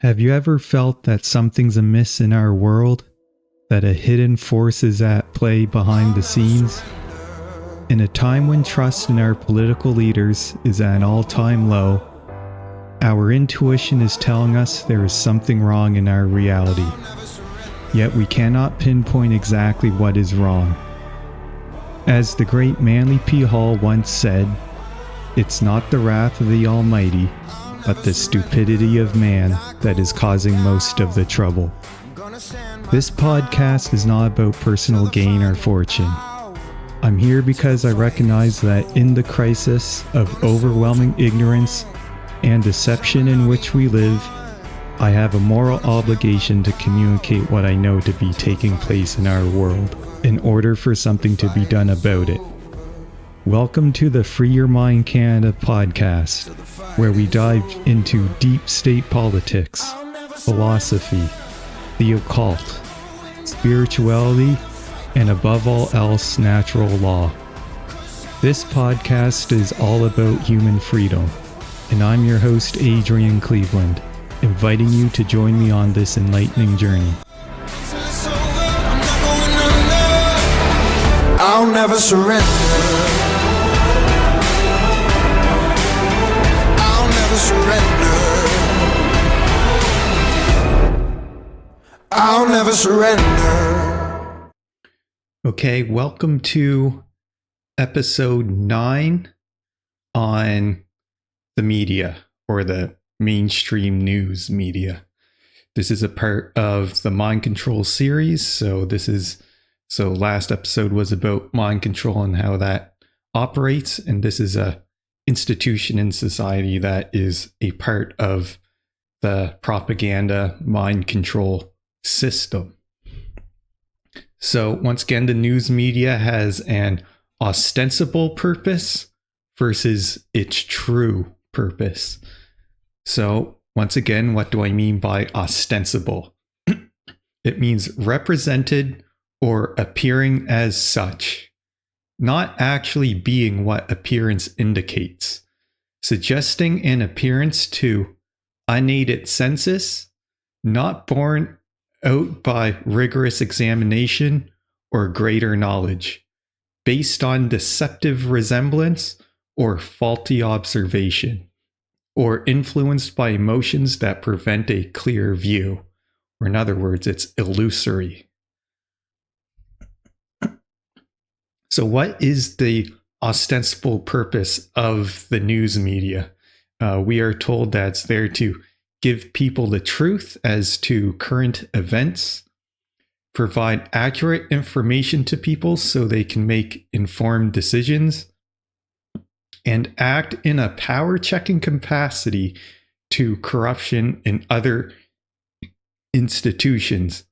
Have you ever felt that something's amiss in our world? That a hidden force is at play behind the scenes? In a time when trust in our political leaders is at an all-time low, our intuition is telling us there is something wrong in our reality. Yet we cannot pinpoint exactly what is wrong. As the great Manly P. Hall once said, "It's not the wrath of the Almighty, but the stupidity of man that is causing most of the trouble." This podcast is not about personal gain or fortune. I'm here because I recognize that in the crisis of overwhelming ignorance and deception in which we live, I have a moral obligation to communicate what I know to be taking place in our world, in order for something to be done about it. Welcome to the Free Your Mind Canada podcast, where we dive into deep state politics, philosophy, the occult, spirituality, and above all else, natural law. This podcast is all about human freedom, and I'm your host, Adrian Cleveland, inviting you to join me on this enlightening journey. I'll never surrender. I'll never surrender. I'll never surrender. Okay, welcome to episode 9 on the media, or the mainstream news media. This is a part of the mind control series. So last episode was about mind control and how that operates. And this is a institution in society that is a part of the propaganda mind control system. So once again, the news media has an ostensible purpose versus its true purpose. So once again, what do I mean by ostensible? It means represented or appearing as such, not actually being what appearance indicates, suggesting an appearance to unaided senses, not borne out by rigorous examination or greater knowledge, based on deceptive resemblance or faulty observation, or influenced by emotions that prevent a clear view, or in other words, it's illusory. So what is the ostensible purpose of the news media? We are told that it's there to give people the truth as to current events, provide accurate information to people so they can make informed decisions, and act in a power-checking capacity to corruption in other institutions,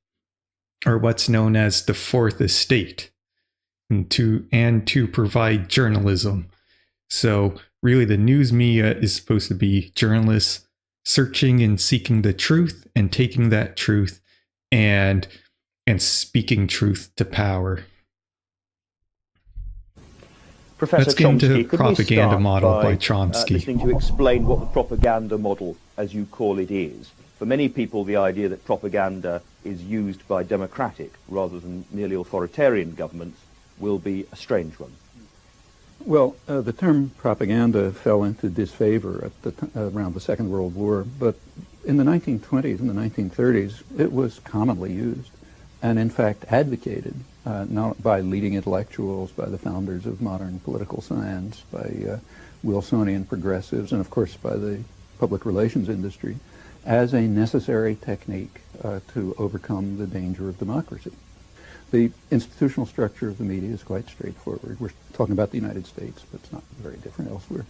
or what's known as the Fourth Estate, and to provide journalism. So really the news media is supposed to be journalists searching and seeking the truth and taking that truth and speaking truth to power. Professor Let's get into the Chomsky, propaganda model by Chomsky. Listening to explain what the propaganda model, as you call it, is. For many people, the idea that propaganda is used by democratic rather than merely authoritarian governments will be a strange one. Well, the term propaganda fell into disfavor at around the Second World War, but in the 1920s and the 1930s, it was commonly used, and in fact advocated, not by leading intellectuals, by the founders of modern political science, by Wilsonian progressives, and of course by the public relations industry, as a necessary technique to overcome the danger of democracy. The institutional structure of the media is quite straightforward. We're talking about the United States, but it's not very different elsewhere.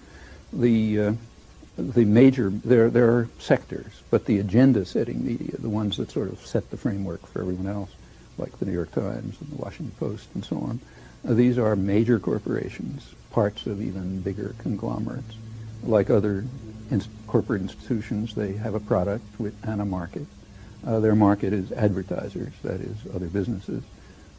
The major, there are sectors, but the agenda-setting media, the ones that sort of set the framework for everyone else, like the New York Times and the Washington Post and so on, these are major corporations, parts of even bigger conglomerates. Like other corporate institutions, they have a product and a market. Their market is advertisers, that is, other businesses.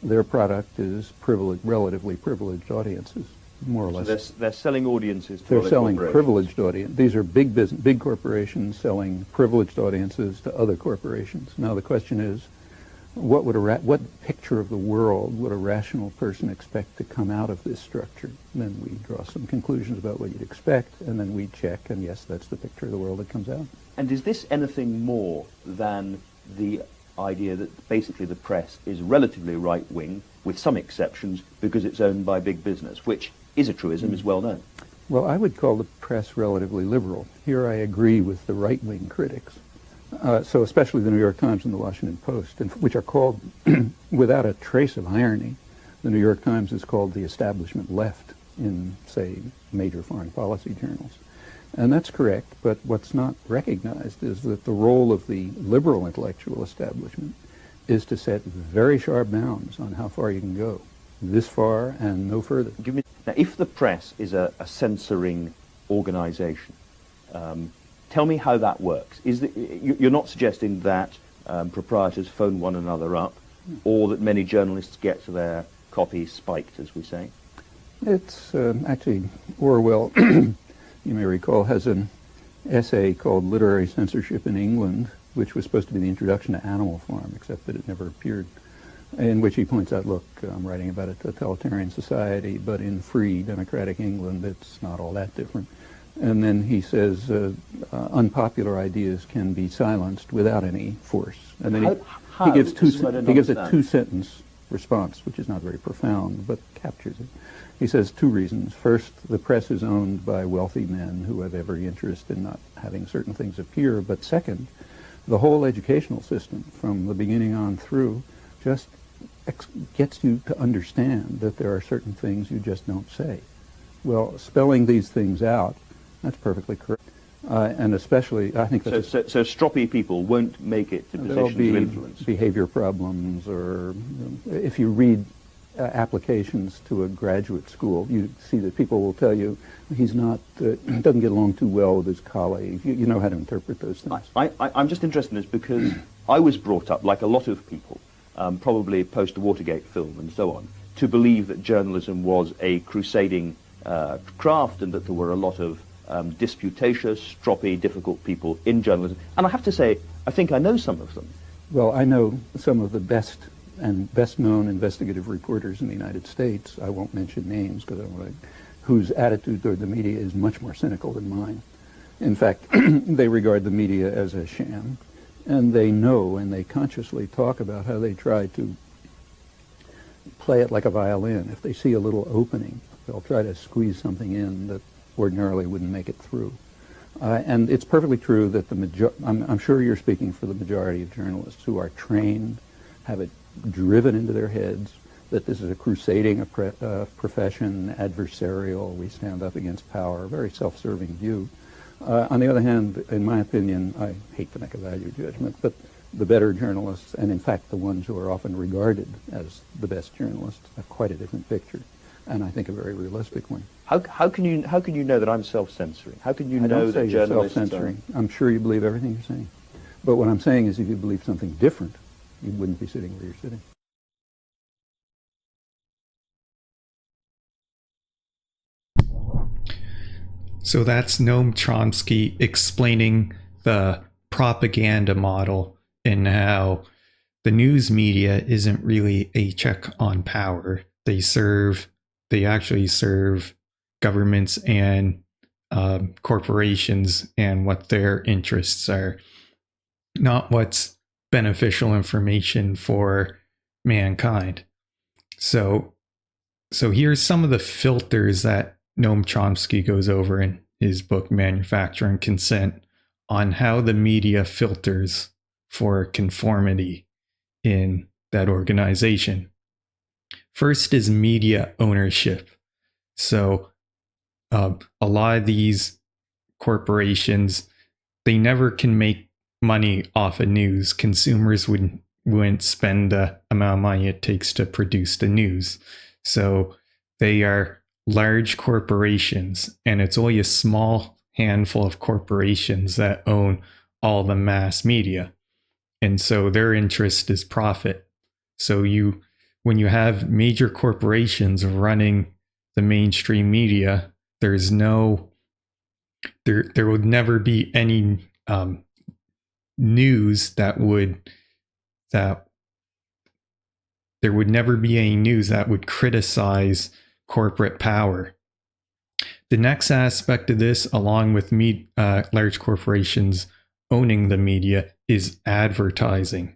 Their product is relatively privileged audiences. more or So less. they're selling audiences to They're other selling corporations. privileged audience. These are big corporations selling privileged audiences to other corporations. Now the question is, what picture of the world would a rational person expect to come out of this structure? And then we draw some conclusions about what you'd expect, and then we check, and yes, that's the picture of the world that comes out. And is this anything more than the idea that basically the press is relatively right-wing, with some exceptions, because it's owned by big business, which is a truism, is well known? Well, I would call the press relatively liberal. Here I agree with the right-wing critics. So especially the New York Times and the Washington Post, which are called, without a trace of irony, the New York Times is called the establishment left in, say, major foreign policy journals. And that's correct, but what's not recognized is that the role of the liberal intellectual establishment is to set very sharp bounds on how far you can go, this far and no further. Now, if the press is a censoring organization, tell me how that works. You're not suggesting that proprietors phone one another up, or that many journalists get their copy spiked, as we say? It's actually, Orwell, you may recall, has an essay called Literary Censorship in England, which was supposed to be the introduction to Animal Farm, except that it never appeared, in which he points out, look, I'm writing about a totalitarian society, but in free democratic England, it's not all that different. And then he says unpopular ideas can be silenced without any force. And then he gives a two-sentence response, which is not very profound, but captures it. He says two reasons. First, the press is owned by wealthy men who have every interest in not having certain things appear. But second, the whole educational system, from the beginning on through, just gets you to understand that there are certain things you just don't say. Well, spelling these things out, that's perfectly correct. And especially, I think that's... So stroppy people won't make it to positions of influence? Behavior problems, or if you read applications to a graduate school, you see that people will tell you he's not, doesn't get along too well with his colleagues. You know how to interpret those things. I'm just interested in this because I was brought up, like a lot of people, probably post-Watergate film and so on, to believe that journalism was a crusading craft and that there were a lot of disputatious, stroppy, difficult people in journalism. And I have to say, I think I know some of them. Well, I know some of the best known investigative reporters in the United States. I won't mention names because I don't want to, whose attitude toward the media is much more cynical than mine. In fact, they regard the media as a sham, and they know and they consciously talk about how they try to play it like a violin. If they see a little opening, they'll try to squeeze something in that ordinarily wouldn't make it through. And it's perfectly true that I'm sure you're speaking for the majority of journalists who are trained, have it driven into their heads that this is a crusading profession, adversarial, we stand up against power, a very self-serving view. On the other hand, in my opinion, I hate to make a value judgment, but the better journalists, and in fact the ones who are often regarded as the best journalists, have quite a different picture, and I think a very realistic one. How can you know that I'm self-censoring? How can you I know don't say that you're journalists self-censoring. I'm sure you believe everything you're saying. But what I'm saying is if you believe something different, you wouldn't be sitting where you're sitting. So that's Noam Chomsky explaining the propaganda model and how the news media isn't really a check on power. They actually serve governments and corporations and what their interests are, not what's beneficial information for mankind. So here's some of the filters that Noam Chomsky goes over in his book Manufacture and Consent on how the media filters for conformity in that organization. First is media ownership. So a lot of these corporations, they never can make money off of news. Consumers wouldn't spend the amount of money it takes to produce the news. So they are large corporations, and it's only a small handful of corporations that own all the mass media. And so their interest is profit. So when you have major corporations running the mainstream media, there would never be any news that there would never be any news that would criticize corporate power. The next aspect of this, along with large corporations owning the media, is advertising.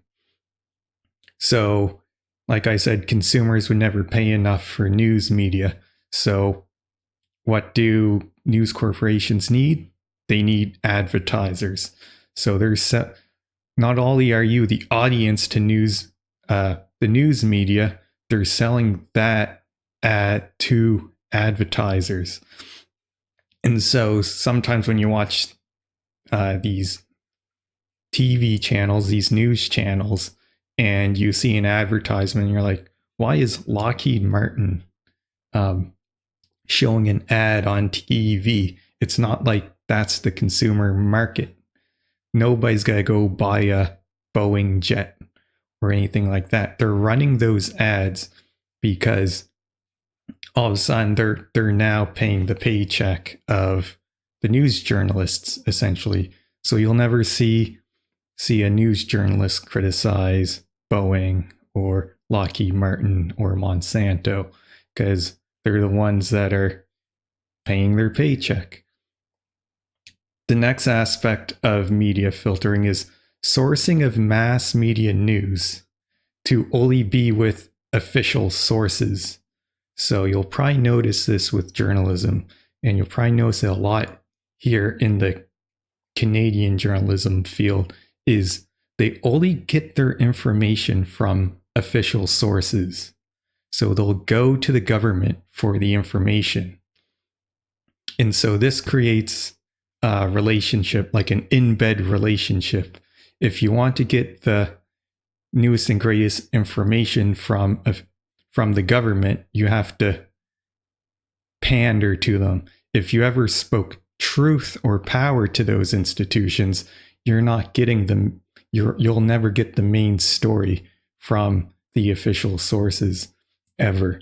So, like I said, consumers would never pay enough for news media. So, what do news corporations need? They need advertisers. So not only are you the audience to the news media, they're selling that to advertisers. And so sometimes when you watch these TV channels, these news channels, and you see an advertisement, you're like, why is Lockheed Martin showing an ad on TV? It's not like that's the consumer market. Nobody's got to go buy a Boeing jet or anything like that. They're running those ads because all of a sudden they're now paying the paycheck of the news journalists, essentially. So you'll never see a news journalist criticize Boeing or Lockheed Martin or Monsanto, because they're the ones that are paying their paycheck. The next aspect of media filtering is sourcing of mass media news to only be with official sources. So you'll probably notice this with journalism, and you'll probably notice it a lot here in the Canadian journalism field, is they only get their information from official sources. So they'll go to the government for the information. And so this creates a relationship, like an in-bed relationship. If you want to get the newest and greatest information from the government, you have to pander to them. If you ever spoke truth or power to those institutions, you're not getting them. You'll never get the main story from the official sources ever.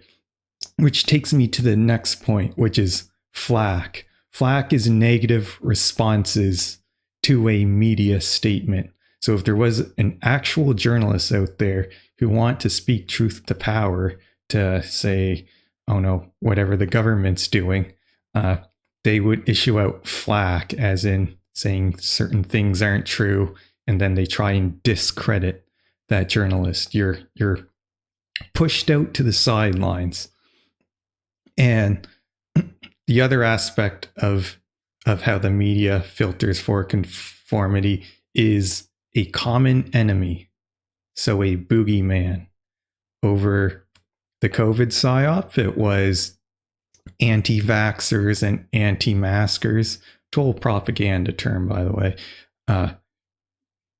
Which takes me to the next point, which is flack. Flack is negative responses to a media statement. So if there was an actual journalist out there who want to speak truth to power, to say, oh no, whatever the government's doing, they would issue out flack, as in saying certain things aren't true, and then they try and discredit that journalist. You're pushed out to the sidelines. And the other aspect of how the media filters for conformity is a common enemy. So a boogeyman. Over the COVID psyop, it was anti-vaxxers and anti-maskers. Total propaganda term, by the way.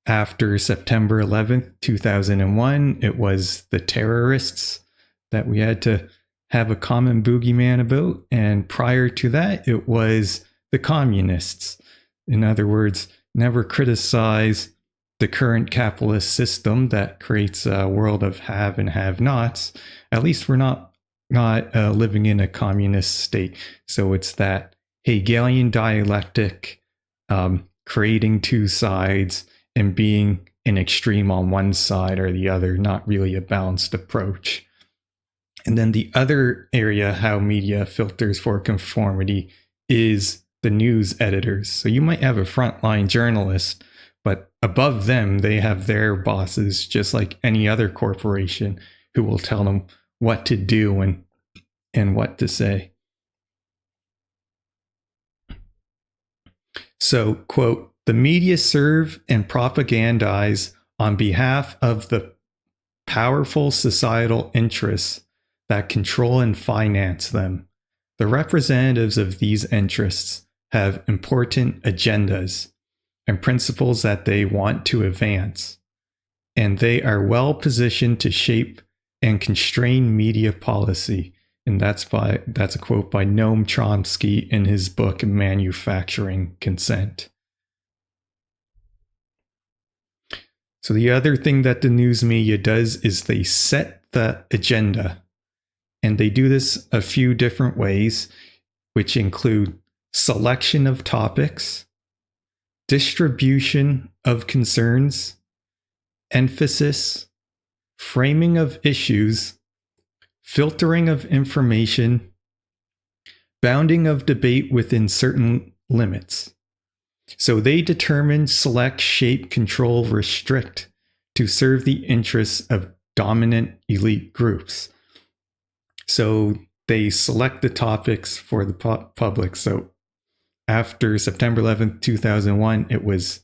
After September 11th, 2001, it was the terrorists that we had to have a common boogeyman about. And prior to that, it was the communists. In other words, never criticize the current capitalist system that creates a world of have and have-nots. At least we're not living in a communist state. So it's that Hegelian dialectic, creating two sides and being an extreme on one side or the other, not really a balanced approach. And then the other area how media filters for conformity is the news editors. So you might have a frontline journalist, but above them, they have their bosses, just like any other corporation, who will tell them what to do and what to say. So, quote, the media serve and propagandize on behalf of the powerful societal interests that control and finance them. The representatives of these interests have important agendas and principles that they want to advance, and they are well positioned to shape and constrain media policy. And that's a quote by Noam Chomsky in his book Manufacturing Consent. So the other thing that the news media does is they set the agenda. And they do this a few different ways, which include selection of topics, distribution of concerns, emphasis, framing of issues, filtering of information, bounding of debate within certain limits. So they determine, select, shape, control, restrict to serve the interests of dominant elite groups. So they select the topics for the public. So after September 11th, 2001, it was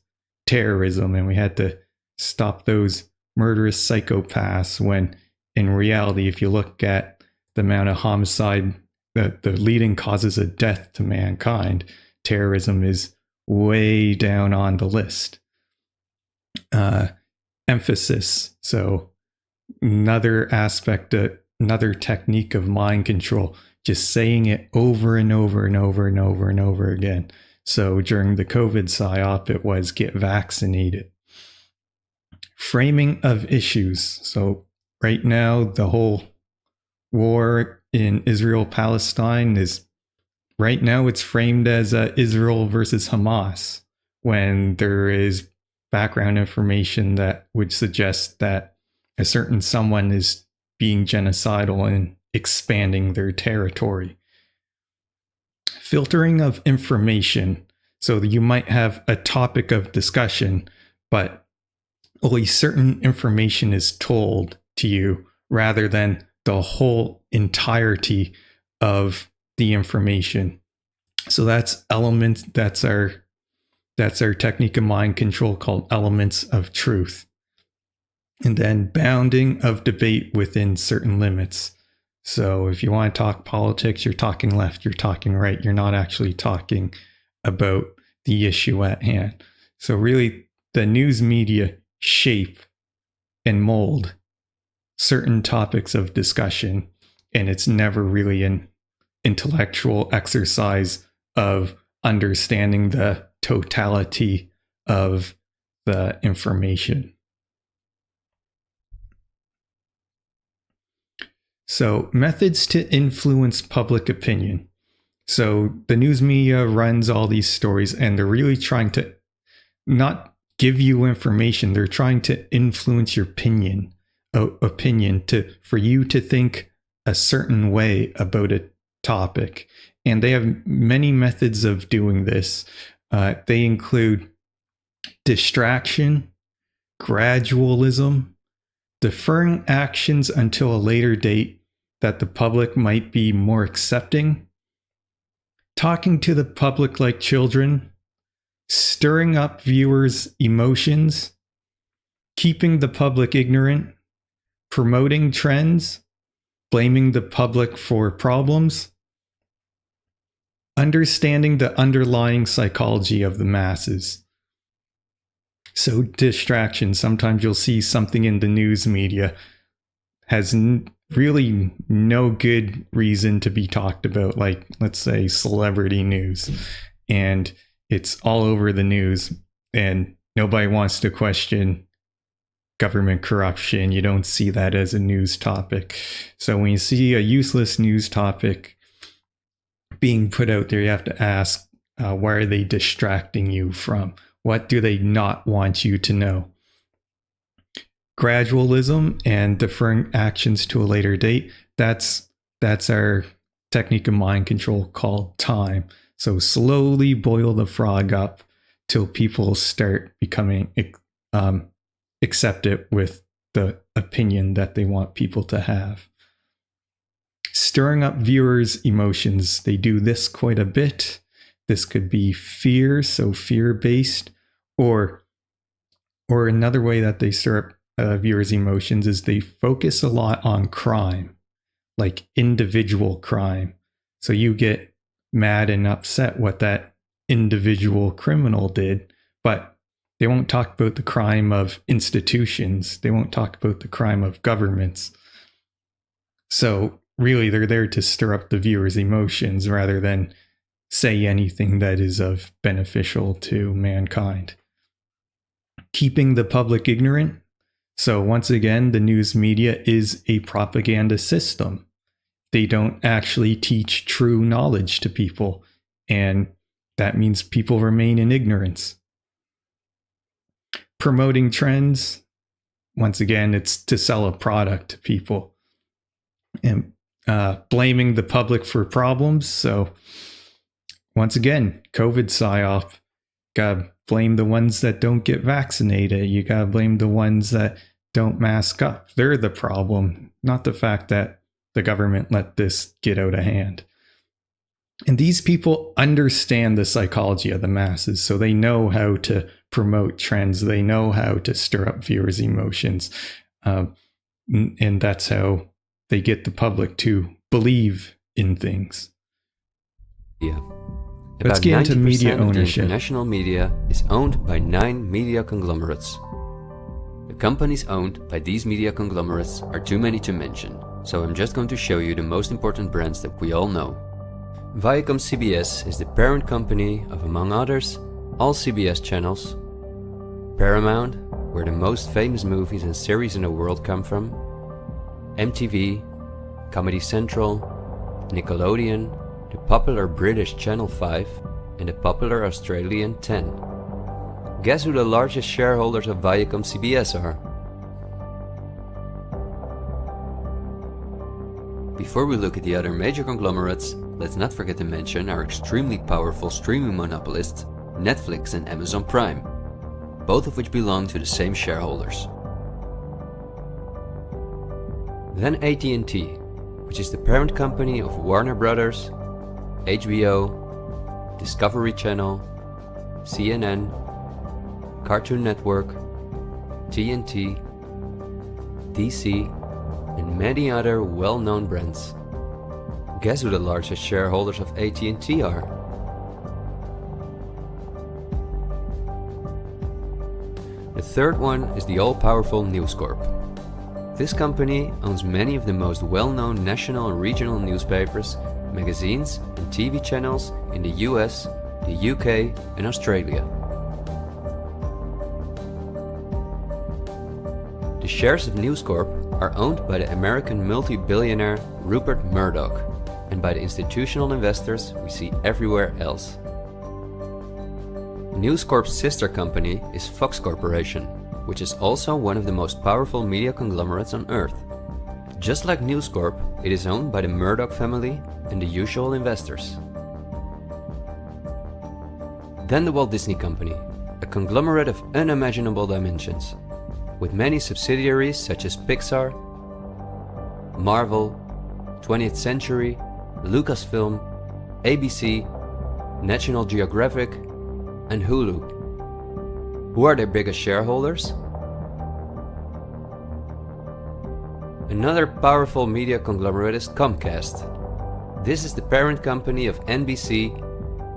terrorism, and we had to stop those murderous psychopaths, when in reality, if you look at the amount of homicide, the leading causes of death to mankind, terrorism is way down on the list. Emphasis. So another aspect, another technique of mind control, just saying it over and over and over and over and over again. So during the COVID psyop, it was get vaccinated. Framing of issues. So right now, the whole war in Israel-Palestine is, right now it's framed as Israel versus Hamas, when there is background information that would suggest that a certain someone is being genocidal and expanding their territory. Filtering of information. So you might have a topic of discussion, but only certain information is told to you rather than the whole entirety of the information. So that's elements, that's our technique of mind control called elements of truth. And then bounding of debate within certain limits. So if you want to talk politics, you're talking left, you're talking right, you're not actually talking about the issue at hand. So really, the news media shape and mold certain topics of discussion, and it's never really an intellectual exercise of understanding the totality of the information. So, methods to influence public opinion. So the news media runs all these stories, and they're really trying to not give you information. They're trying to influence your opinion for you to think a certain way about a topic. And they have many methods of doing this. They include distraction, gradualism, deferring actions until a later date that the public might be more accepting, talking to the public like children, stirring up viewers' emotions, keeping the public ignorant, promoting trends, blaming the public for problems, understanding the underlying psychology of the masses. So distraction, sometimes you'll see something in the news media has really no good reason to be talked about, like let's say celebrity news, and it's all over the news and nobody wants to question government corruption. You don't see that as a news topic. So when you see a useless news topic being put out there, you have to ask, why are they distracting you from? What do they not want you to know? Gradualism and deferring actions to a later date. That's our technique of mind control called time. So slowly boil the frog up till people start becoming accepted with the opinion that they want people to have. Stirring up viewers' emotions. They do this quite a bit. This could be fear, so fear-based, or another way that they stir up viewers' emotions is they focus a lot on crime, like individual crime. So you get mad and upset what that individual criminal did, but they won't talk about the crime of institutions. They won't talk about the crime of governments. So really, they're there to stir up the viewer's emotions rather than say anything that is of beneficial to mankind. Keeping the public ignorant. So once again, the news media is a propaganda system. they don't actually teach true knowledge to people. And that means people remain in ignorance. Promoting trends, once again, it's to sell a product to people. And blaming the public for problems. So once again, COVID psyop. Gotta blame the ones that don't get vaccinated. You gotta blame the ones that don't mask up. They're the problem, not the fact that the government let this get out of hand. And these people understand the psychology of the masses, so they know how to promote trends. They know how to stir up viewers' emotions. And that's how they get the public to believe in things. Yeah. Let's About get into 90% media of the ownership. international media is owned by 9 media conglomerates. The companies owned by these media conglomerates are too many to mention, so I'm just going to show you the most important brands that we all know. Viacom CBS is the parent company of, among others, all CBS channels, Paramount, where the most famous movies and series in the world come from, MTV, Comedy Central, Nickelodeon, the popular British Channel 5 and the popular Australian 10. Guess who the largest shareholders of Viacom CBS are? Before we look at the other major conglomerates, let's not forget to mention our extremely powerful streaming monopolists, Netflix and Amazon Prime, both of which belong to the same shareholders. Then AT&T, which is the parent company of Warner Brothers, HBO, Discovery Channel, CNN, Cartoon Network, TNT, DC, and many other well-known brands. Guess who the largest shareholders of AT&T are? The third one is the all-powerful News Corp. This company owns many of the most well-known national and regional newspapers, magazines, and TV channels in the US, the UK, and Australia. The shares of News Corp are owned by the American multi-billionaire Rupert Murdoch and by the institutional investors we see everywhere else. News Corp's sister company is Fox Corporation, which is also one of the most powerful media conglomerates on Earth. Just like News Corp, it is owned by the Murdoch family and the usual investors. Then the Walt Disney Company, a conglomerate of unimaginable dimensions, with many subsidiaries such as Pixar, Marvel, 20th Century, Lucasfilm, ABC, National Geographic, and Hulu. Who are their biggest shareholders? Another powerful media conglomerate is Comcast. This is the parent company of NBC,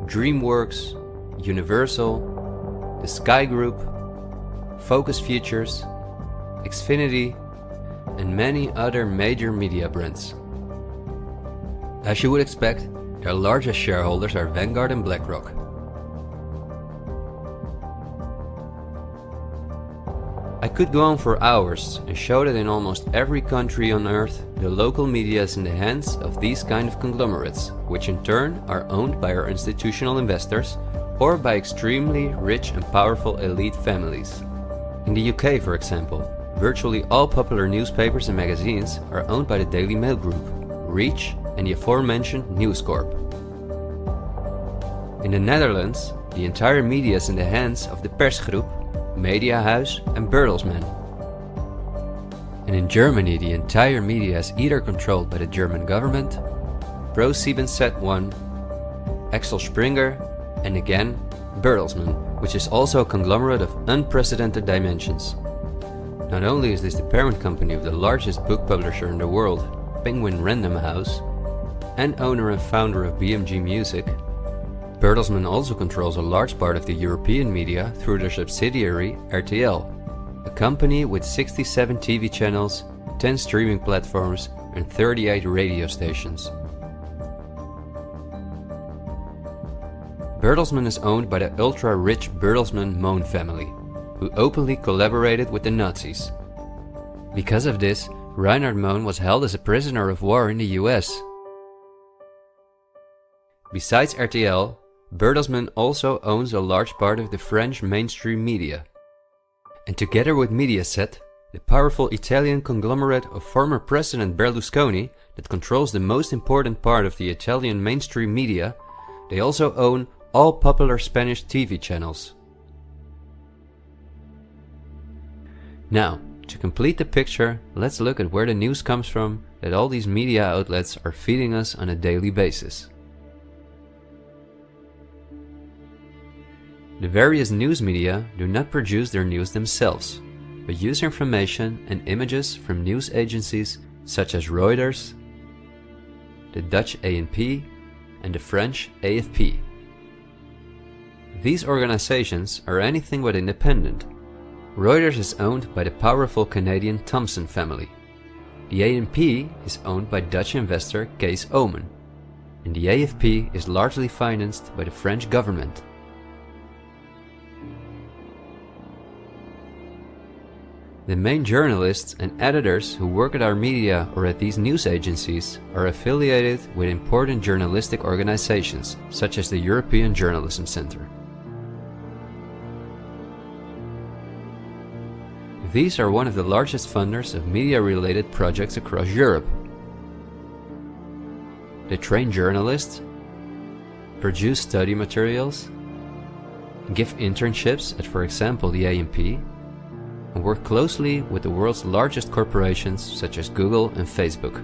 DreamWorks, Universal, the Sky Group, Focus Features, Xfinity, and many other major media brands. As you would expect, their largest shareholders are Vanguard and BlackRock. I could go on for hours and show that in almost every country on Earth, the local media is in the hands of these kind of conglomerates, which in turn are owned by our institutional investors or by extremely rich and powerful elite families. In the UK, for example, virtually all popular newspapers and magazines are owned by the Daily Mail Group, Reach, and the aforementioned News Corp. In the Netherlands, the entire media is in the hands of the Persgroep, Mediahuis, and Bertelsmann. And in Germany, the entire media is either controlled by the German government, ProSiebenSat.1, Axel Springer, and again, Bertelsmann, which is also a conglomerate of unprecedented dimensions. Not only is this the parent company of the largest book publisher in the world, Penguin Random House, and owner and founder of BMG Music, Bertelsmann also controls a large part of the European media through their subsidiary RTL, a company with 67 TV channels, 10 streaming platforms, and 38 radio stations. Bertelsmann is owned by the ultra-rich Bertelsmann-Mohn family, who openly collaborated with the Nazis. Because of this, Reinhard Mohn was held as a prisoner of war in the US. Besides RTL, Bertelsmann also owns a large part of the French mainstream media. And together with Mediaset, the powerful Italian conglomerate of former President Berlusconi that controls the most important part of the Italian mainstream media, they also own all popular Spanish TV channels. Now, to complete the picture, let's look at where the news comes from that all these media outlets are feeding us on a daily basis. The various news media do not produce their news themselves, but use information and images from news agencies such as Reuters, the Dutch ANP, and the French AFP. These organizations are anything but independent. Reuters is owned by the powerful Canadian Thomson family. The ANP is owned by Dutch investor Kees Omen, and the AFP is largely financed by the French government. The main journalists and editors who work at our media or at these news agencies are affiliated with important journalistic organizations, such as the European Journalism Centre. These are one of the largest funders of media-related projects across Europe. They train journalists, produce study materials, give internships at, for example, the ANP, and work closely with the world's largest corporations such as Google and Facebook.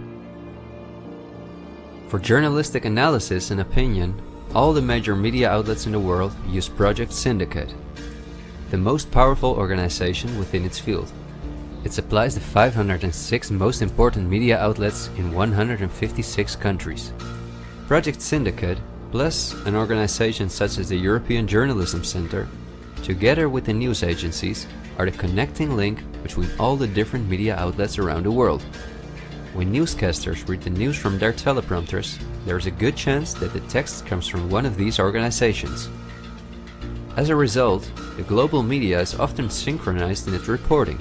For journalistic analysis and opinion, all the major media outlets in the world use Project Syndicate, the most powerful organization within its field. It supplies the 506 most important media outlets in 156 countries. Project Syndicate, plus an organization such as the European Journalism Centre, together with the news agencies, are the connecting link between all the different media outlets around the world. When newscasters read the news from their teleprompters, there is a good chance that the text comes from one of these organizations. As a result, the global media is often synchronized in its reporting.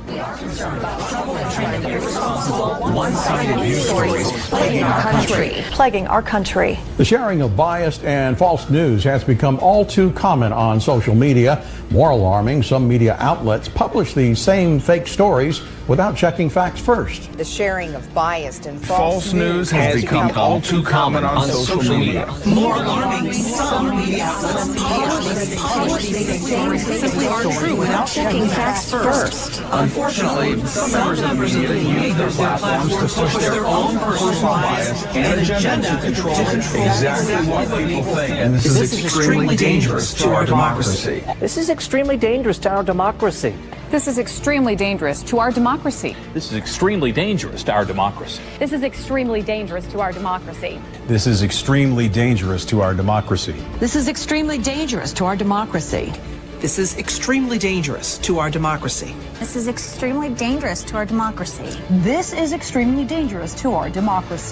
We are concerned about trouble and trend of irresponsible, one-sided news stories plaguing our country. The sharing of biased and false news has become all too common on social media. More alarming, some media outlets publish these same fake stories without checking facts first. The sharing of biased and false news has become all too common on social media. More alarming, some media outlets publish these same fake stories without checking facts first. Unfortunately, some members of the media use their platforms to push their own personal bias and agenda to control exactly what people think. And this is extremely dangerous to our democracy. This is extremely dangerous to our democracy. This is extremely dangerous to our democracy. This is extremely dangerous to our democracy. This is extremely dangerous to our democracy. This is extremely dangerous to our democracy. This is extremely dangerous to our democracy. This is extremely dangerous to our democracy. This is extremely dangerous to our democracy. This is extremely dangerous to our democracy.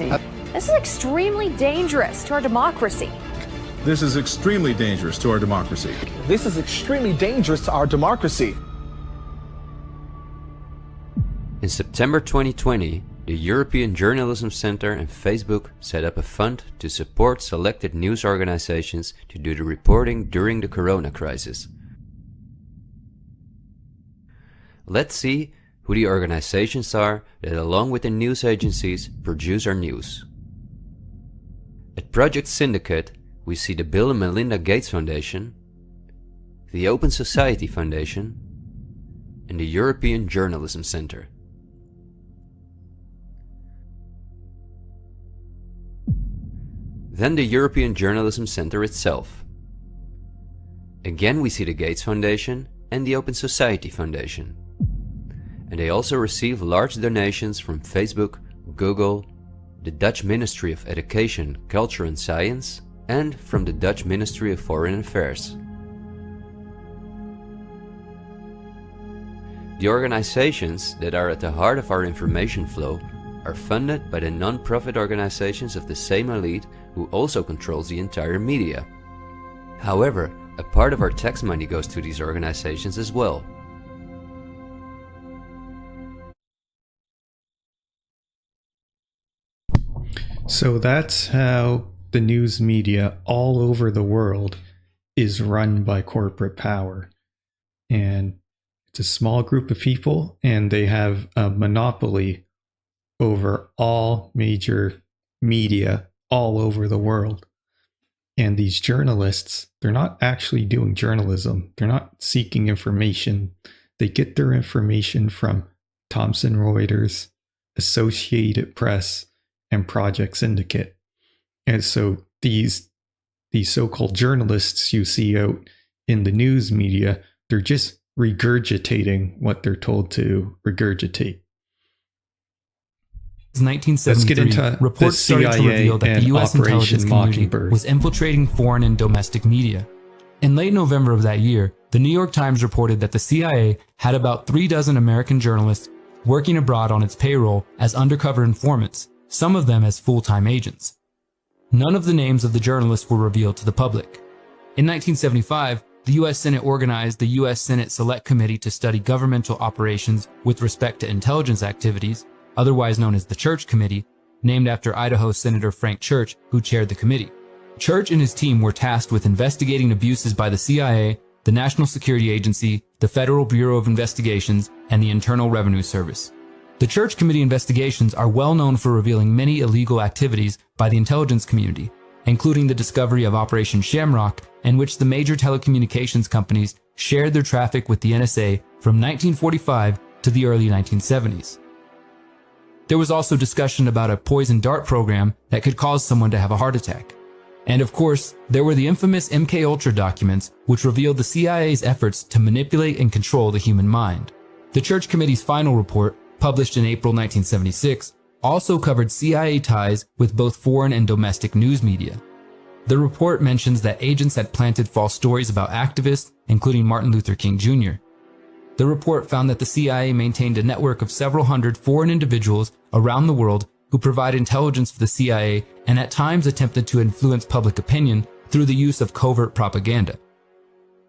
This is extremely dangerous to our democracy. This is extremely dangerous to our democracy. This is extremely dangerous to our democracy. In September 2020, the European Journalism Centre and Facebook set up a fund to support selected news organizations to do the reporting during the corona crisis. Let's see who the organizations are that, along with the news agencies, produce our news. At Project Syndicate, we see the Bill and Melinda Gates Foundation, the Open Society Foundation, and the European Journalism Centre. Then the European Journalism Centre itself. Again we see the Gates Foundation and the Open Society Foundation. And they also receive large donations from Facebook, Google, the Dutch Ministry of Education, Culture and Science, and from the Dutch Ministry of Foreign Affairs. The organizations that are at the heart of our information flow are funded by the non-profit organizations of the same elite who also controls the entire media. However, a part of our tax money goes to these organizations as well. So that's how the news media all over the world is run by corporate power. And it's a small group of people, and they have a monopoly over all major media all over the world. And these journalists, they're not actually doing journalism. They're not seeking information. They get their information from Thomson Reuters, Associated Press, and Project Syndicate. And so these so-called journalists you see out in the news media, they're just regurgitating what they're told to regurgitate. 1973, reports started to reveal that the U.S. intelligence community was infiltrating foreign and domestic media. In late November of that year, the New York Times reported that the CIA had about 36 American journalists working abroad on its payroll as undercover informants, some of them as full-time agents. None of the names of the journalists were revealed to the public. In 1975, the U.S. Senate organized the U.S. Senate Select Committee to study governmental operations with respect to intelligence activities, otherwise known as the Church Committee, named after Idaho Senator Frank Church, who chaired the committee. Church and his team were tasked with investigating abuses by the CIA, the National Security Agency, the Federal Bureau of Investigations, and the Internal Revenue Service. The Church Committee investigations are well known for revealing many illegal activities by the intelligence community, including the discovery of Operation Shamrock, in which the major telecommunications companies shared their traffic with the NSA from 1945 to the early 1970s. There was also discussion about a poison dart program that could cause someone to have a heart attack. And of course, there were the infamous MKUltra documents, which revealed the CIA's efforts to manipulate and control the human mind. The Church Committee's final report, published in April 1976, also covered CIA ties with both foreign and domestic news media. The report mentions that agents had planted false stories about activists, including Martin Luther King Jr. The report found that the CIA maintained a network of several hundred foreign individuals around the world who provide intelligence for the CIA and at times attempted to influence public opinion through the use of covert propaganda.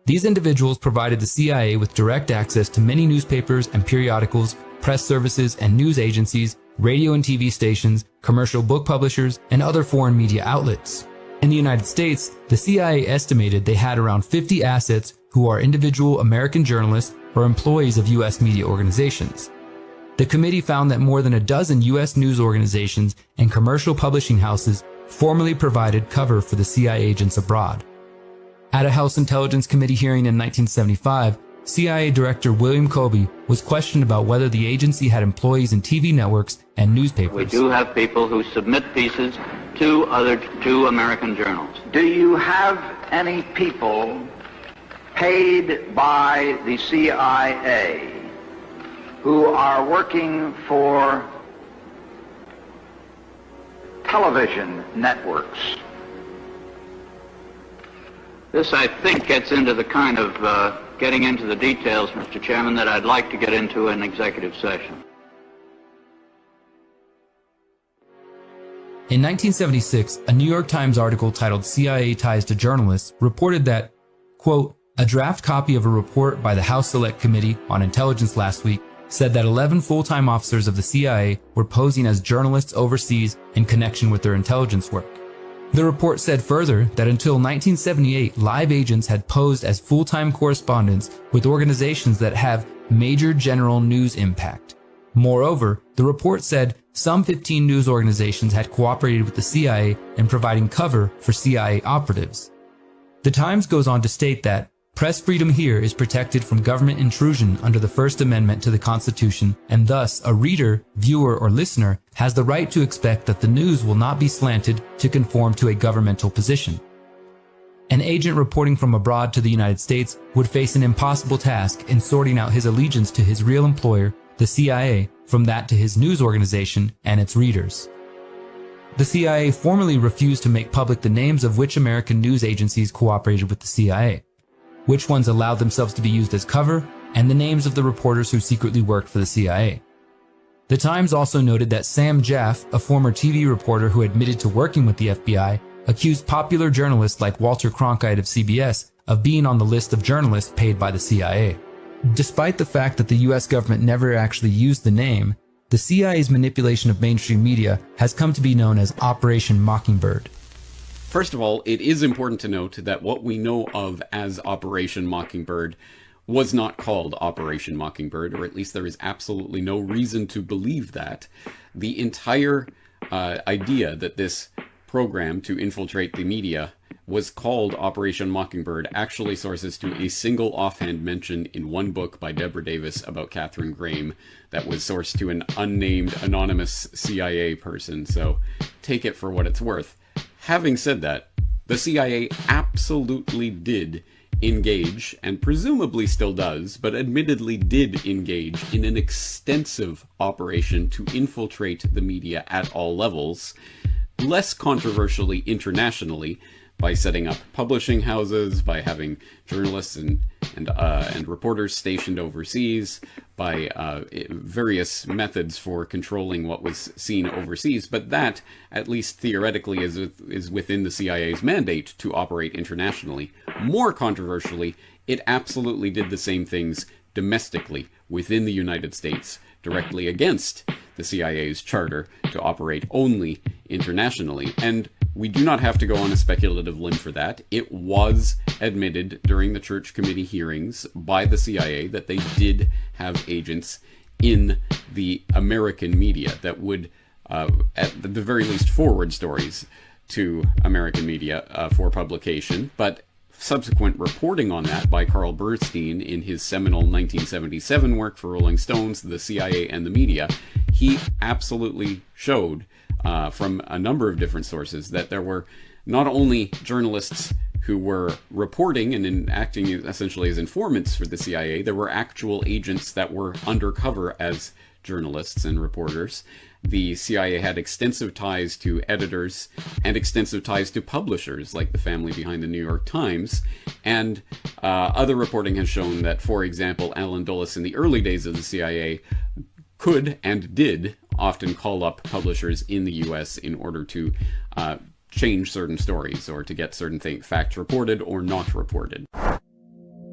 These individuals provided the CIA with direct access to many newspapers and periodicals, press services and news agencies, radio and TV stations, commercial book publishers, and other foreign media outlets. In the United States, the CIA estimated they had around 50 assets who are individual American journalists or employees of U.S. media organizations. The committee found that more than a dozen U.S. news organizations and commercial publishing houses formally provided cover for the CIA agents abroad. At a House Intelligence Committee hearing in 1975, CIA Director William Colby was questioned about whether the agency had employees in TV networks and newspapers. We do have people who submit pieces to American journals. Do you have any people paid by the CIA who are working for television networks? This, I think, gets into the kind of getting into the details, Mr. Chairman, that I'd like to get into in executive session. In 1976, a New York Times article titled CIA Ties to Journalists reported that, quote, a draft copy of a report by the House Select Committee on Intelligence last week said that 11 full-time officers of the CIA were posing as journalists overseas in connection with their intelligence work. The report said further that until 1978, live agents had posed as full-time correspondents with organizations that have major general news impact. Moreover, the report said some 15 news organizations had cooperated with the CIA in providing cover for CIA operatives. The Times goes on to state that press freedom here is protected from government intrusion under the First Amendment to the Constitution, and thus a reader, viewer, or listener has the right to expect that the news will not be slanted to conform to a governmental position. An agent reporting from abroad to the United States would face an impossible task in sorting out his allegiance to his real employer, the CIA, from that to his news organization and its readers. The CIA formally refused to make public the names of which American news agencies cooperated with the CIA, which ones allowed themselves to be used as cover, and the names of the reporters who secretly worked for the CIA. The Times also noted that Sam Jaff, a former TV reporter who admitted to working with the FBI, accused popular journalists like Walter Cronkite of CBS of being on the list of journalists paid by the CIA. Despite the fact that the US government never actually used the name, the CIA's manipulation of mainstream media has come to be known as Operation Mockingbird. First of all, it is important to note that what we know of as Operation Mockingbird was not called Operation Mockingbird, or at least there is absolutely no reason to believe that. The entire idea that this program to infiltrate the media was called Operation Mockingbird actually sources to a single offhand mention in one book by Deborah Davis about Catherine Graham that was sourced to an unnamed anonymous CIA person, so take it for what it's worth. Having said that, the CIA absolutely did engage, and presumably still does, but admittedly did engage in an extensive operation to infiltrate the media at all levels, less controversially internationally, by setting up publishing houses, by having journalists and reporters stationed overseas, by various methods for controlling what was seen overseas. But that, at least theoretically, is within the CIA's mandate to operate internationally. More controversially, it absolutely did the same things domestically within the United States, directly against the CIA's charter to operate only internationally. And we do not have to go on a speculative limb for that. It was admitted during the Church Committee hearings by the CIA that they did have agents in the American media that would, at the very least, forward stories to American media for publication. But subsequent reporting on that by Carl Bernstein in his seminal 1977 work for Rolling Stones, The CIA and the Media, he absolutely showed from a number of different sources that there were not only journalists who were reporting and acting essentially as informants for the CIA, there were actual agents that were undercover as journalists and reporters. The CIA had extensive ties to editors and extensive ties to publishers, like the family behind the New York Times. And other reporting has shown that, for example, Alan Dulles in the early days of the CIA could and did often call up publishers in the US in order to change certain stories or to get certain facts reported or not reported.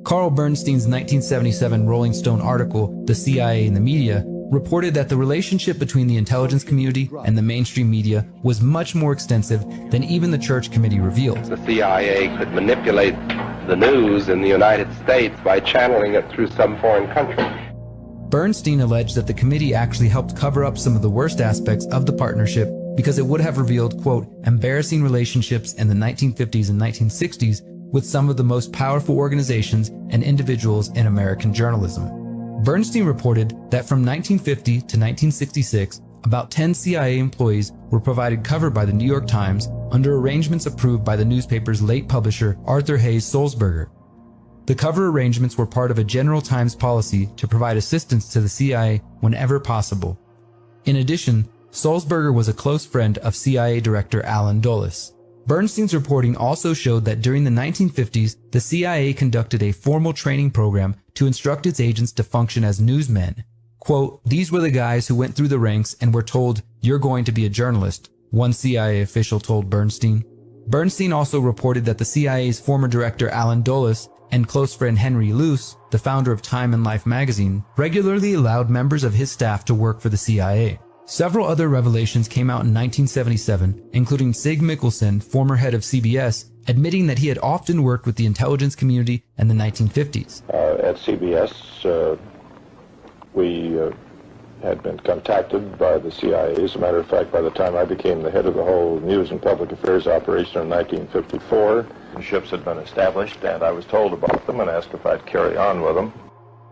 Carl Bernstein's 1977 Rolling Stone article, The CIA and the Media, reported that the relationship between the intelligence community and the mainstream media was much more extensive than even the Church Committee revealed. The CIA could manipulate the news in the United States by channeling it through some foreign country. Bernstein alleged that the committee actually helped cover up some of the worst aspects of the partnership because it would have revealed, quote, embarrassing relationships in the 1950s and 1960s with some of the most powerful organizations and individuals in American journalism. Bernstein reported that from 1950 to 1966, about 10 CIA employees were provided cover by the New York Times under arrangements approved by the newspaper's late publisher Arthur Hayes Sulzberger. The cover arrangements were part of a General Times policy to provide assistance to the CIA whenever possible. In addition, Sulzberger was a close friend of CIA Director Alan Dulles. Bernstein's reporting also showed that during the 1950s, the CIA conducted a formal training program to instruct its agents to function as newsmen. Quote, these were the guys who went through the ranks and were told, you're going to be a journalist, one CIA official told Bernstein. Bernstein also reported that the CIA's former director Alan Dulles and close friend Henry Luce, the founder of Time and Life magazine, regularly allowed members of his staff to work for the CIA. Several other revelations came out in 1977, including Sig Mickelson, former head of CBS, admitting that he had often worked with the intelligence community in the 1950s. At CBS, we had been contacted by the CIA. As a matter of fact, by the time I became the head of the whole news and public affairs operation in 1954, ships had been established, and I was told about them and asked if I'd carry on with them.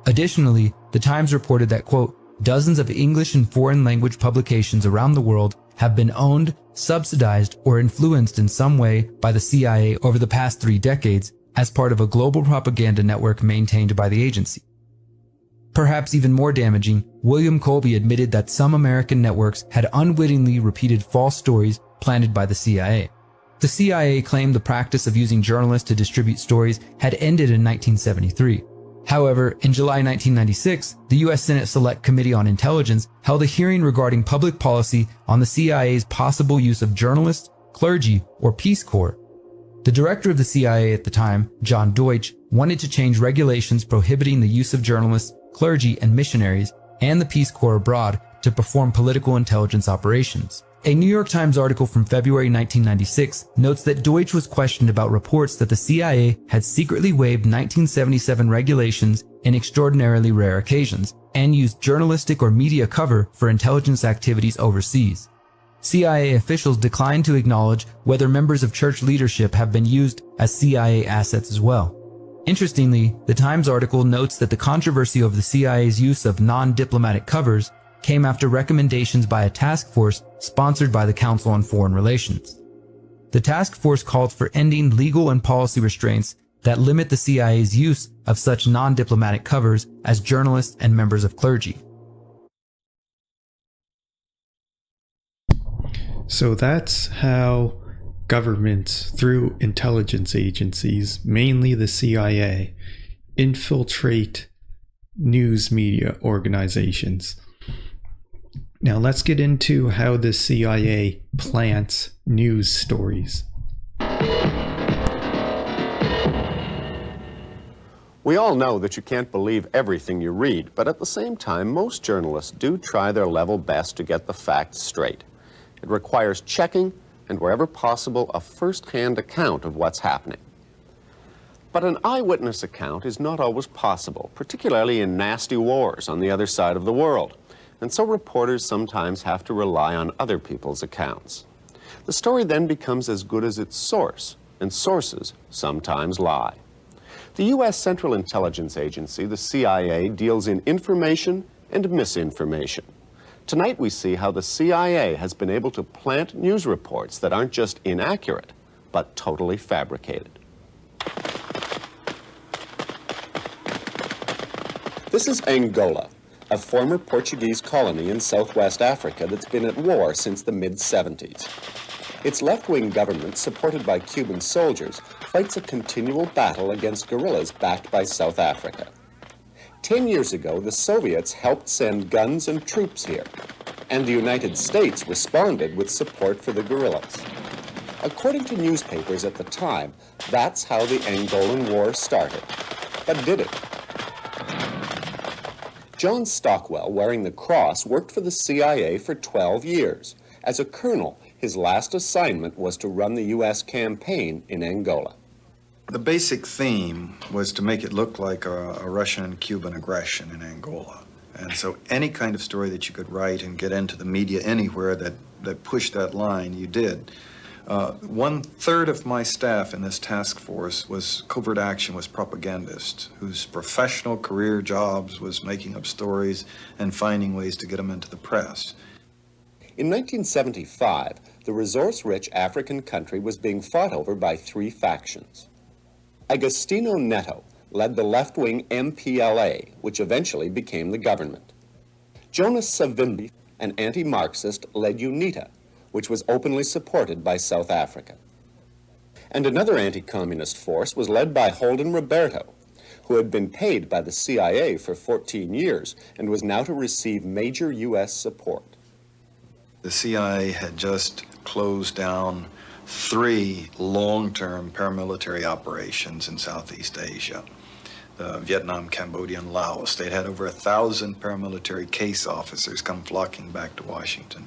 Additionally, the Times reported that, quote, dozens of English and foreign language publications around the world have been owned, subsidized, or influenced in some way by the CIA over the past 3 decades as part of a global propaganda network maintained by the agency. Perhaps even more damaging, William Colby admitted that some American networks had unwittingly repeated false stories planted by the CIA. The CIA claimed the practice of using journalists to distribute stories had ended in 1973. However, in July 1996, the U.S. Senate Select Committee on Intelligence held a hearing regarding public policy on the CIA's possible use of journalists, clergy, or Peace Corps. The director of the CIA at the time, John Deutsch, wanted to change regulations prohibiting the use of journalists, clergy, and missionaries, and the Peace Corps abroad to to perform political intelligence operations. A New York Times article from February 1996 notes that Deutsch was questioned about reports that the CIA had secretly waived 1977 regulations in extraordinarily rare occasions and used journalistic or media cover for intelligence activities overseas. CIA officials declined to acknowledge whether members of church leadership have been used as CIA assets as well. Interestingly, the Times article notes that the controversy over the CIA's use of non-diplomatic covers came after recommendations by a task force sponsored by the Council on Foreign Relations. The task force called for ending legal and policy restraints that limit the CIA's use of such non-diplomatic covers as journalists and members of clergy. So that's how governments, through intelligence agencies, mainly the CIA, infiltrate news media organizations. Now let's get into how the CIA plants news stories. We all know that you can't believe everything you read, but at the same time, most journalists do try their level best to get the facts straight. It requires checking and, wherever possible, a first-hand account of what's happening. But an eyewitness account is not always possible, particularly in nasty wars on the other side of the world. And so reporters sometimes have to rely on other people's accounts. The story then becomes as good as its source, and sources sometimes lie. The U.S. Central Intelligence Agency, the CIA, deals in information and misinformation. Tonight we see how the CIA has been able to plant news reports that aren't just inaccurate, but totally fabricated. This is Angola, a former Portuguese colony in southwest Africa that's been at war since the mid-70s. Its left-wing government, supported by Cuban soldiers, fights a continual battle against guerrillas backed by South Africa. 10 years ago, the Soviets helped send guns and troops here, and the United States responded with support for the guerrillas. According to newspapers at the time, that's how the Angolan War started. But did it? John Stockwell, wearing the cross, worked for the CIA for 12 years. As a colonel, his last assignment was to run the U.S. campaign in Angola. The basic theme was to make it look like a Russian and Cuban aggression in Angola. And so any kind of story that you could write and get into the media anywhere that pushed that line, you did. 1/3 of my staff in this task force was covert action, was propagandists whose professional career jobs was making up stories and finding ways to get them into the press. In 1975, the resource-rich African country was being fought over by three factions. Agostinho Neto led the left-wing MPLA, which eventually became the government. Jonas Savimbi, an anti-Marxist, led UNITA, which was openly supported by South Africa. And another anti-communist force was led by Holden Roberto, who had been paid by the CIA for 14 years and was now to receive major U.S. support. The CIA had just closed down 3 long-term paramilitary operations in Southeast Asia. Vietnam, Cambodia, and Laos. They'd had over 1,000 paramilitary case officers come flocking back to Washington.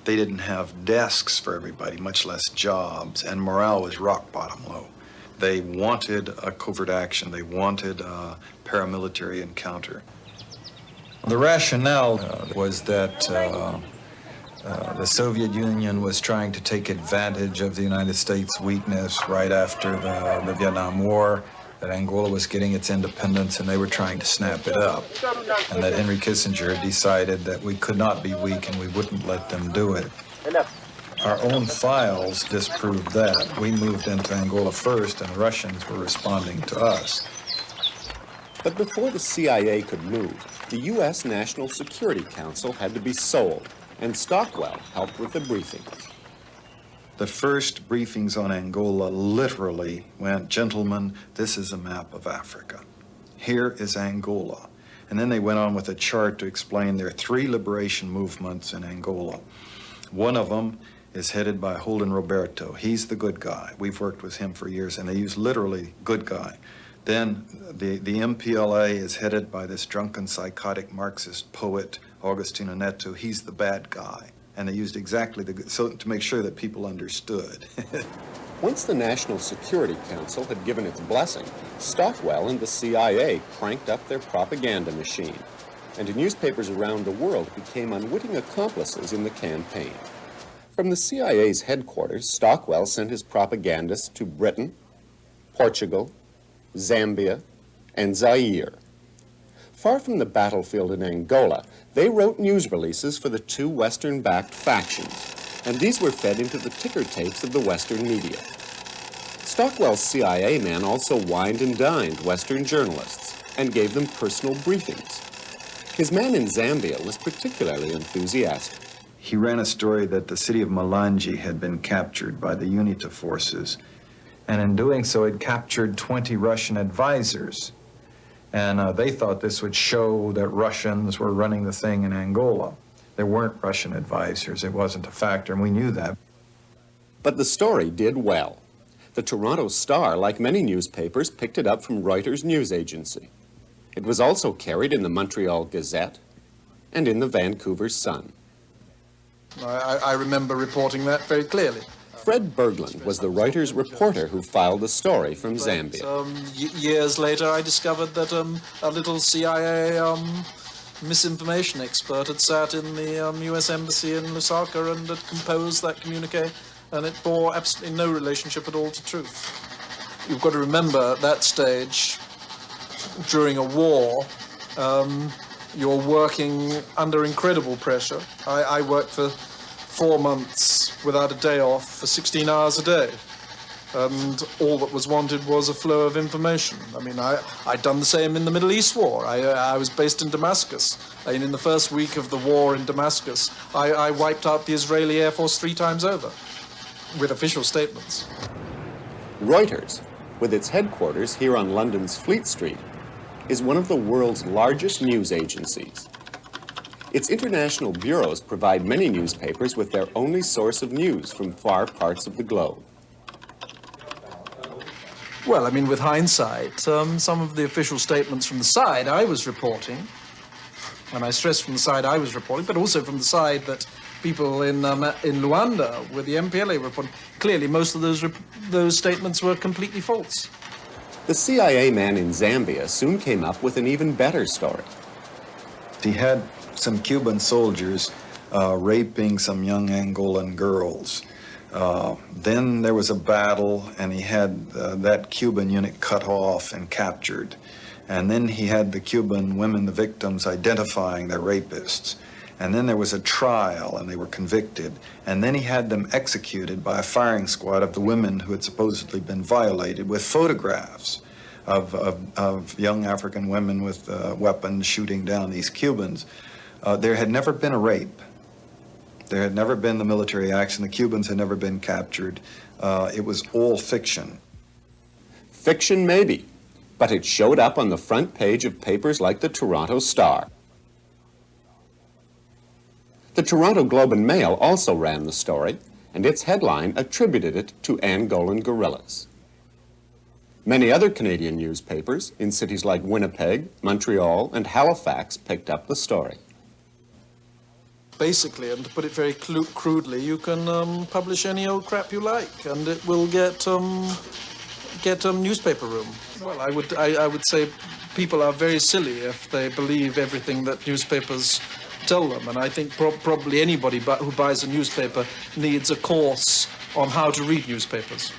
They didn't have desks for everybody, much less jobs, and morale was rock bottom low. They wanted a covert action. They wanted a paramilitary encounter. The rationale was that the Soviet Union was trying to take advantage of the United States' weakness right after the Vietnam War, that Angola was getting its independence and they were trying to snap it up, and that Henry Kissinger decided that we could not be weak and we wouldn't let them do it. Our own files disproved that. We moved into Angola first and the Russians were responding to us. But before the CIA could move, the U.S. National Security Council had to be sold, and Stockwell helped with the briefings. The first briefings on Angola literally went, gentlemen, this is a map of Africa. Here is Angola. And then they went on with a chart to explain there are 3 liberation movements in Angola. One of them is headed by Holden Roberto. He's the good guy. We've worked with him for years, and they use literally good guy. Then the MPLA is headed by this drunken, psychotic Marxist poet, Agostino Neto, he's the bad guy. And they used exactly so to make sure that people understood. Once the National Security Council had given its blessing, Stockwell and the CIA cranked up their propaganda machine, and newspapers around the world became unwitting accomplices in the campaign. From the CIA's headquarters, Stockwell sent his propagandists to Britain, Portugal, Zambia, and Zaire. Far from the battlefield in Angola, they wrote news releases for the two Western-backed factions, and these were fed into the ticker tapes of the Western media. Stockwell's CIA man also wined and dined Western journalists and gave them personal briefings. His man in Zambia was particularly enthusiastic. He ran a story that the city of Malanje had been captured by the UNITA forces, and in doing so it captured 20 Russian advisors. And they thought this would show that Russians were running the thing in Angola. There weren't Russian advisors. It wasn't a factor, and we knew that. But the story did well. The Toronto Star, like many newspapers, picked it up from Reuters news agency. It was also carried in the Montreal Gazette and in the Vancouver Sun. I remember reporting that very clearly. Fred Berglund was the Reuters reporter who filed the story from Zambia. Years later, I discovered that a little CIA misinformation expert had sat in the U.S. Embassy in Lusaka and had composed that communique, and it bore absolutely no relationship at all to truth. You've got to remember, at that stage, during a war, you're working under incredible pressure. I worked for 4 months without a day off for 16 hours a day. And all that was wanted was a flow of information. I mean, I'd done the same in the Middle East war. I was based in Damascus. And in the first week of the war in Damascus, I wiped out the Israeli Air Force 3 times over, with official statements. Reuters, with its headquarters here on London's Fleet Street, is one of the world's largest news agencies. Its international bureaus provide many newspapers with their only source of news from far parts of the globe. Well, I mean, with hindsight, some of the official statements from the side I was reporting, and I stress from the side I was reporting, but also from the side that people in Luanda with the MPLA reporting, clearly most of those statements were completely false. The CIA man in Zambia soon came up with an even better story. He had some Cuban soldiers raping some young Angolan girls. Then there was a battle, and he had that Cuban unit cut off and captured. And then he had the Cuban women, the victims, identifying their rapists. And then there was a trial, and they were convicted. And then he had them executed by a firing squad of the women who had supposedly been violated, with photographs of young African women with weapons shooting down these Cubans. There had never been a rape. There had never been the military action. The Cubans had never been captured. It was all fiction. Fiction, maybe, but it showed up on the front page of papers like the Toronto Star. The Toronto Globe and Mail also ran the story, and its headline attributed it to Angolan guerrillas. Many other Canadian newspapers in cities like Winnipeg, Montreal, and Halifax picked up the story. Basically, and to put it very crudely, you can publish any old crap you like, and it will get newspaper room. Well, I would say people are very silly if they believe everything that newspapers tell them, and I think probably anybody who buys a newspaper needs a course on how to read newspapers.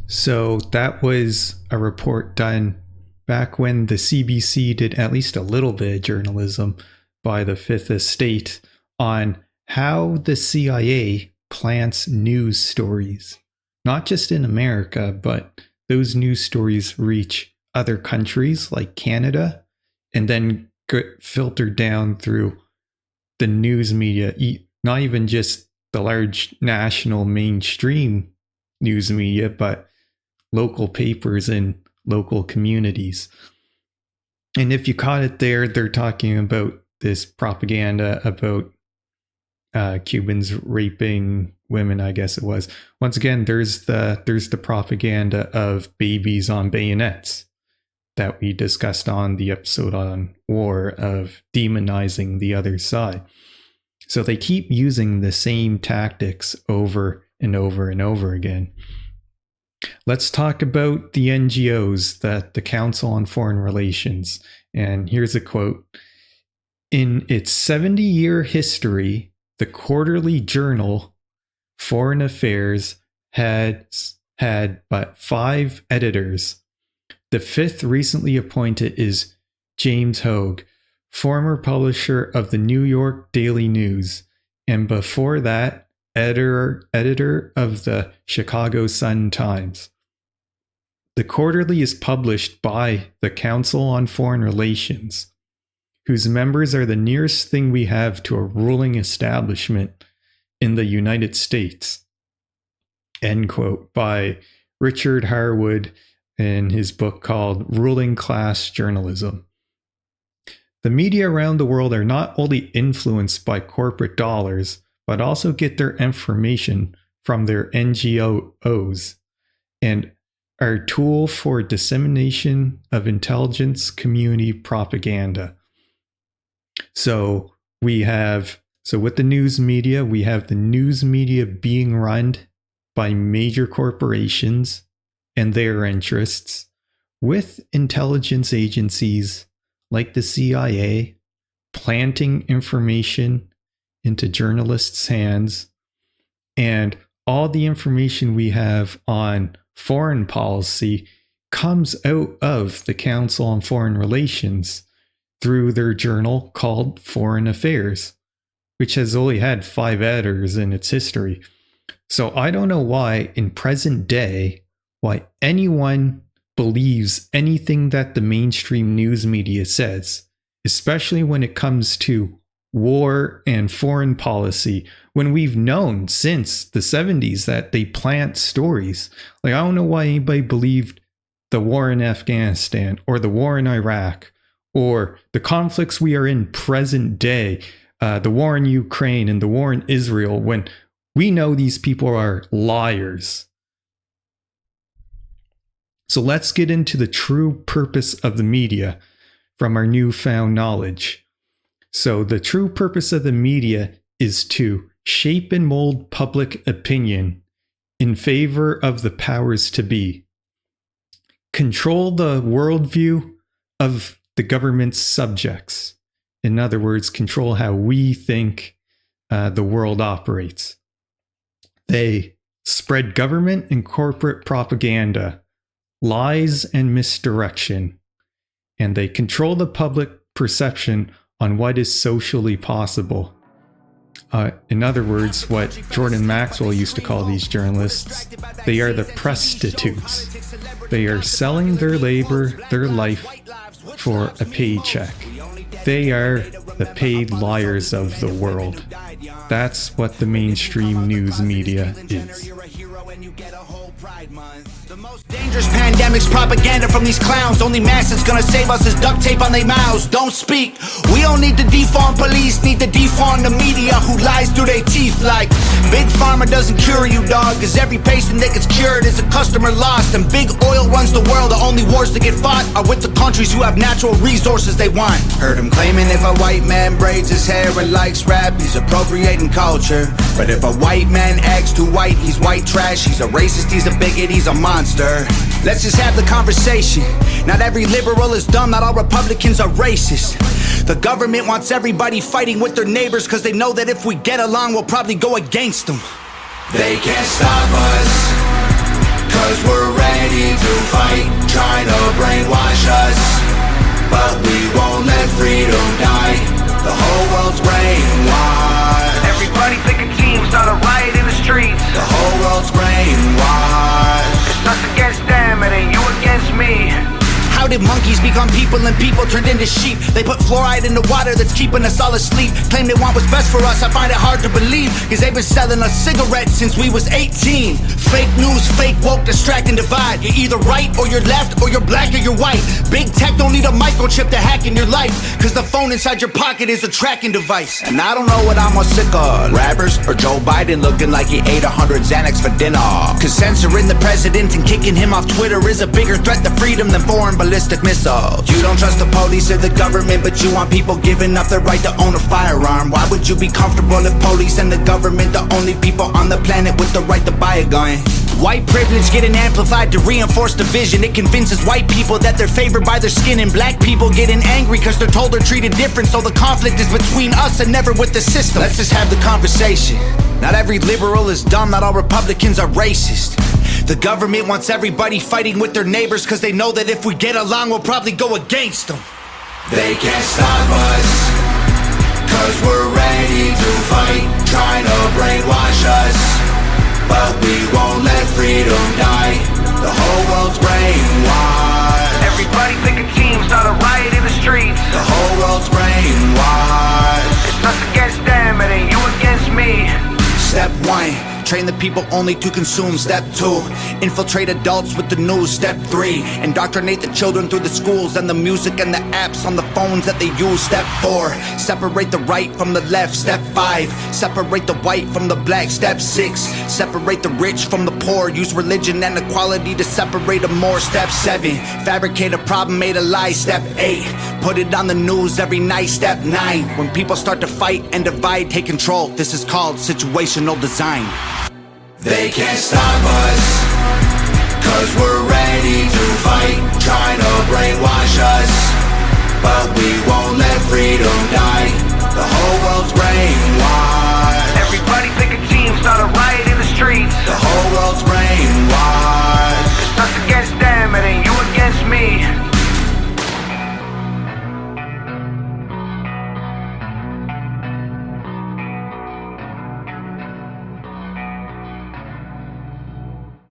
So that was a report done back when the CBC did at least a little bit of journalism by the Fifth Estate on how the CIA plants news stories, not just in America, but those news stories reach other countries like Canada and then get filtered down through the news media, not even just the large national mainstream news media, but local papers in local communities. And if you caught it there, they're talking about this propaganda about Cubans raping women, I guess it was. Once again, there's the propaganda of babies on bayonets that we discussed on the episode on war, of demonizing the other side. So they keep using the same tactics over and over and over again. Let's talk about the NGOs, the Council on Foreign Relations. And here's a quote. In its 70-year history, the quarterly journal Foreign Affairs has had but 5 editors. The 5th recently appointed is James Hogue, former publisher of the New York Daily News, and before that, editor of the Chicago Sun-Times. The quarterly is published by the Council on Foreign Relations, whose members are the nearest thing we have to a ruling establishment in the United States. End quote, by Richard Harwood in his book called Ruling Class Journalism. The media around the world are not only influenced by corporate dollars, but also get their information from their NGOs and are a tool for dissemination of intelligence community propaganda. So with the news media, we have the news media being run by major corporations and their interests, with intelligence agencies like the CIA planting information into journalists' hands, and all the information we have on foreign policy comes out of the Council on Foreign Relations through their journal called Foreign Affairs, which has only had 5 editors in its history. So I don't know why, in present day, why anyone believes anything that the mainstream news media says, especially when it comes to war and foreign policy, when we've known since the 70s that they plant stories. Like, I don't know why anybody believed the war in Afghanistan or the war in Iraq or the conflicts we are in present day, the war in Ukraine and the war in Israel, when we know these people are liars. So let's get into the true purpose of the media from our newfound knowledge. So the true purpose of the media is to shape and mold public opinion in favor of the powers to be, control the worldview of the government's subjects. In other words, control how we think the world operates. They spread government and corporate propaganda, lies and misdirection, and they control the public perception on what is socially possible. In other words, what Jordan Maxwell used to call these journalists, they are the prostitutes. They are selling their labor, their life, for a paycheck. They are the paid liars of the world. That's what the mainstream news media is. The most dangerous pandemic's propaganda from these clowns. Only mask that's gonna save us is duct tape on their mouths. Don't speak. We don't need to defund police, need to defund the media who lies through their teeth like Big Pharma doesn't cure you, dog, cause every patient that gets cured is a customer lost. And big oil runs the world. The only wars that get fought are with the countries who have natural resources they want. Heard him claiming if a white man braids his hair and likes rap, he's appropriating culture. But if a white man acts too white, he's white trash. He's a racist, he's a bigot, he's a monster. Let's just have the conversation. Not every liberal is dumb, not all Republicans are racist. The government wants everybody fighting with their neighbors cause they know that if we get along, we'll probably go against them. They can't stop us, cause we're ready to fight, trying to brainwash us. But we won't let freedom die, the whole world's brainwashed. Everybody picking teams, start a riot in the streets. The whole world's brainwashed. It's us against them, it ain't you against me. How How did monkeys become people and people turned into sheep? They put fluoride in the water that's keeping us all asleep. Claim they want what's best for us, I find it hard to believe, cause they've been selling us cigarettes since we was 18. Fake news, fake woke, distract and divide. You're either right or you're left, or you're black or you're white. Big tech don't need a microchip to hack in your life, cause the phone inside your pocket is a tracking device. And I don't know what I'm more sick of, rappers or Joe Biden looking like he ate 100 Xanax for dinner. Cause censoring the president and kicking him off Twitter is a bigger threat to freedom than foreign ballistic missiles. You don't trust the police or the government, but you want people giving up their right to own a firearm. Why would you be comfortable if police and the government the only people on the planet with the right to buy a gun? White privilege getting amplified to reinforce division. It convinces white people that they're favored by their skin, and black people getting angry cause they're told they're treated different. So the conflict is between us and never with the system. Let's just have the conversation. Not every liberal is dumb, not all Republicans are racist. The government wants everybody fighting with their neighbors cause they know that if we get along we'll probably go against them. They can't stop us, cause we're ready to fight, trying to brainwash us. But we won't let freedom die. The whole world's brainwashed. Everybody pick a team, start a riot in the streets. The whole world's brainwashed. It's us against them, it ain't you against me. Step 1, train the people only to consume. Step 2, infiltrate adults with the news. Step 3, indoctrinate the children through the schools and the music and the apps on the phones that they use. Step 4, separate the right from the left. Step 5, separate the white from the black. Step 6, separate the rich from the poor. Use religion and equality to separate them more. Step 7, fabricate a problem, made a lie. Step 8, put it on the news every night. Step 9, when people start to fight and divide, take control. This is called situational design. They can't stop us, cause we're ready to fight, trying to brainwash us. But we won't let freedom die.